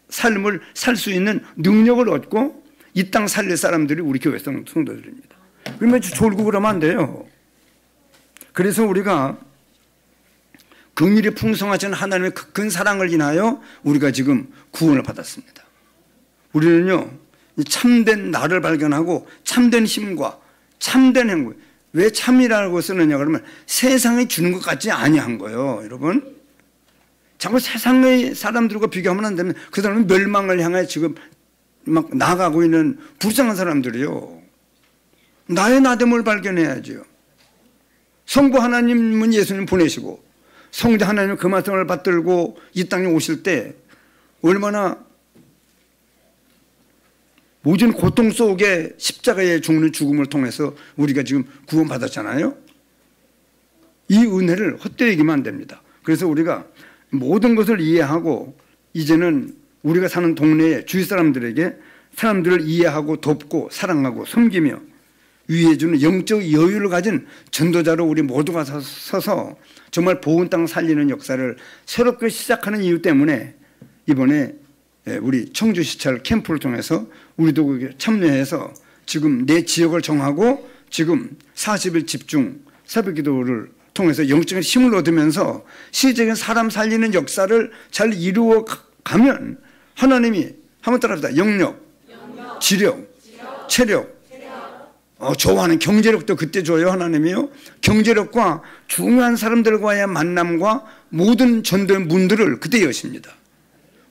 삶을 살 수 있는 능력을 얻고 이 땅 살릴 사람들이 우리 교회 성도들입니다. 그러면 졸고 그러면 안 돼요. 그래서 우리가 긍휼이 풍성하신 하나님의 큰 사랑을 인하여 우리가 지금 구원을 받았습니다. 우리는요, 참된 나를 발견하고 참된 힘과 참된 행복. 왜 참이라고 쓰느냐 그러면 세상이 주는 것 같지 아니한 거예요. 여러분, 자꾸 세상의 사람들과 비교하면 안 됩니다. 그 사람은 멸망을 향해 지금 막 나가고 있는 불쌍한 사람들이요. 나의 나됨을 발견해야죠. 성부 하나님은 예수님 보내시고 성자 하나님은 그 말씀을 받들고 이 땅에 오실 때 얼마나 모든 고통 속에 십자가에 죽는 죽음을 통해서 우리가 지금 구원받았잖아요. 이 은혜를 헛되이 여기면 안 됩니다. 그래서 우리가 모든 것을 이해하고 이제는 우리가 사는 동네에 주위 사람들에게 사람들을 이해하고 돕고 사랑하고 섬기며 위해주는 영적 여유를 가진 전도자로 우리 모두가 서서 정말 보은 땅 살리는 역사를 새롭게 시작하는 이유 때문에 이번에 우리 청주시찰 캠프를 통해서 우리도 참여해서 지금 내 지역을 정하고 지금 40일 집중 새벽기도를 통해서 영적인 힘을 얻으면서 실제적인 사람 살리는 역사를 잘 이루어 가면 하나님이 한번 따라합시다. 영력, 지력, 체력, 좋아하는 경제력도 그때 줘요. 하나님이요. 경제력과 중요한 사람들과의 만남과 모든 전도의 문들을 그때 여십니다.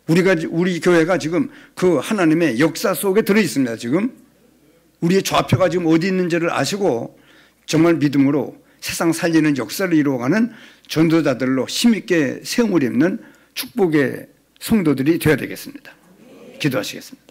우리 교회가 지금 그 하나님의 역사 속에 들어 있습니다. 지금 우리의 좌표가 지금 어디 있는지를 아시고 정말 믿음으로 세상 살리는 역사를 이루어가는 전도자들로 힘있게 세움을 입는 축복의 성도들이 되어야 되겠습니다. 기도하시겠습니다.